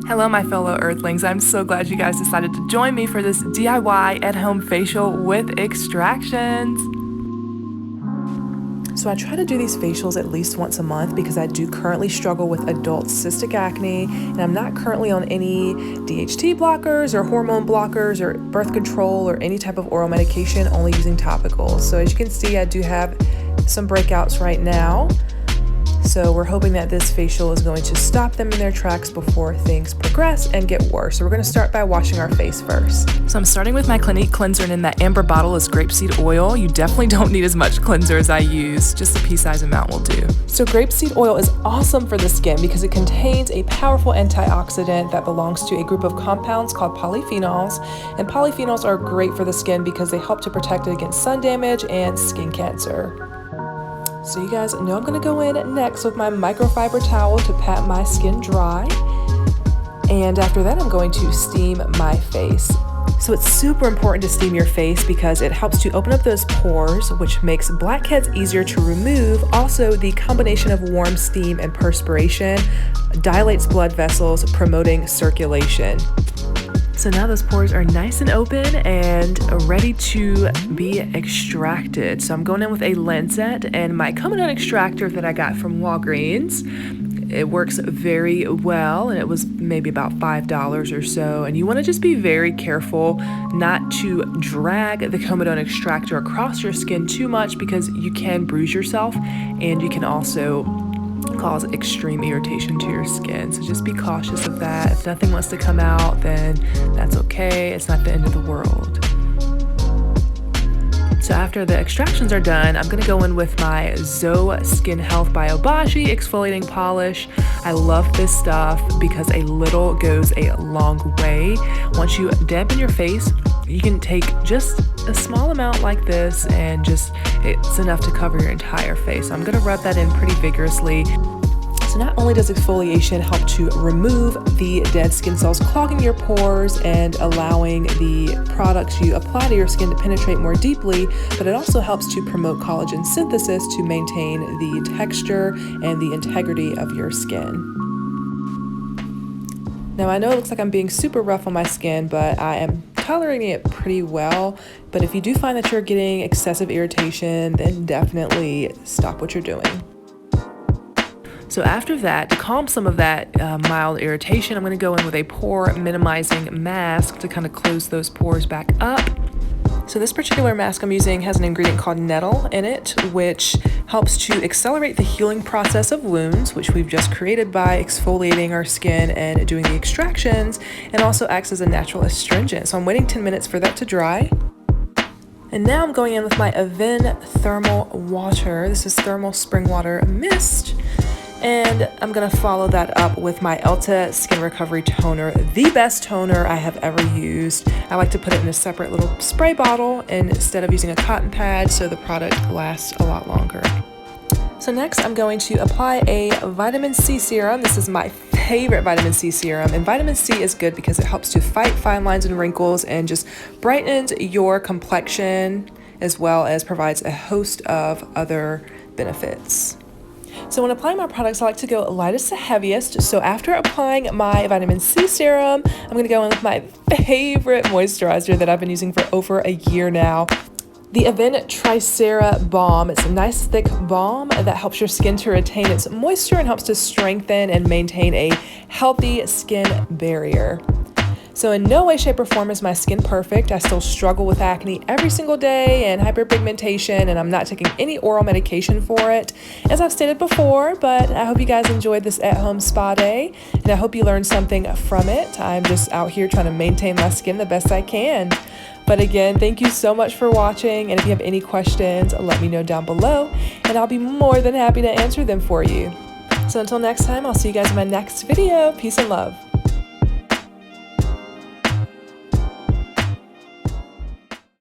Hello my fellow Earthlings, I'm so glad you guys decided to join me for this DIY at-home facial with extractions. So I try to do these facials at least once a month because I do currently struggle with adult cystic acne, and I'm not currently on any DHT blockers or hormone blockers or birth control or any type of oral medication, only using topicals. So as you can see, I do have some breakouts right now. So we're hoping that this facial is going to stop them in their tracks before things progress and get worse. So we're going to start by washing our face first. So I'm starting with my Clinique cleanser, and in that amber bottle is grapeseed oil. You definitely don't need as much cleanser as I use. Just a pea-sized amount will do. So grapeseed oil is awesome for the skin because it contains a powerful antioxidant that belongs to a group of compounds called polyphenols. And polyphenols are great for the skin because they help to protect it against sun damage and skin cancer. So you guys know I'm going to go in next with my microfiber towel to pat my skin dry. And after that, I'm going to steam my face. So it's super important to steam your face because it helps to open up those pores, which makes blackheads easier to remove. Also, the combination of warm steam and perspiration dilates blood vessels, promoting circulation. So now those pores are nice and open and ready to be extracted. So I'm going in with a lancet and my comedone extractor that I got from Walgreens. It works very well, and it was maybe about $5 or so. And you want to just be very careful not to drag the comedone extractor across your skin too much because you can bruise yourself, and you can also cause extreme irritation to your skin. So just be cautious of that. If nothing wants to come out, then that's okay. It's not the end of the world. So after the extractions are done, I'm going to go in with my Zoe Skin Health by Obagi exfoliating polish. I love this stuff because a little goes a long way. Once you dampen your face, you can take just a small amount like this, and just it's enough to cover your entire face. So I'm going to rub that in pretty vigorously. So not only does exfoliation help to remove the dead skin cells clogging your pores and allowing the products you apply to your skin to penetrate more deeply, but it also helps to promote collagen synthesis to maintain the texture and the integrity of your skin. Now I know it looks like I'm being super rough on my skin, but I am tolerating it pretty well. But if you do find that you're getting excessive irritation, then definitely stop what you're doing. So after that, to calm some of that mild irritation, I'm going to go in with a pore minimizing mask to kind of close those pores back up. So this particular mask I'm using has an ingredient called nettle in it, which helps to accelerate the healing process of wounds, which we've just created by exfoliating our skin and doing the extractions, and also acts as a natural astringent. So I'm waiting 10 minutes for that to dry. And now I'm going in with my Avene Thermal water. This is thermal spring water mist. And I'm going to follow that up with my Elta Skin Recovery Toner, the best toner I have ever used. I like to put it in a separate little spray bottle instead of using a cotton pad, so the product lasts a lot longer. So next I'm going to apply a vitamin C serum. This is my favorite vitamin C serum, and vitamin C is good because it helps to fight fine lines and wrinkles and just brightens your complexion, as well as provides a host of other benefits. So when applying my products, I like to go lightest to heaviest. So after applying my vitamin C serum, I'm going to go in with my favorite moisturizer that I've been using for over a year now, the Avene Trixera balm. It's a nice thick balm that helps your skin to retain its moisture and helps to strengthen and maintain a healthy skin barrier. So in no way, shape, or form is my skin perfect. I still struggle with acne every single day and hyperpigmentation, and I'm not taking any oral medication for it, as I've stated before. But I hope you guys enjoyed this at-home spa day, and I hope you learned something from it. I'm just out here trying to maintain my skin the best I can. But again, thank you so much for watching, and if you have any questions, let me know down below, and I'll be more than happy to answer them for you. So until next time, I'll see you guys in my next video. Peace and love.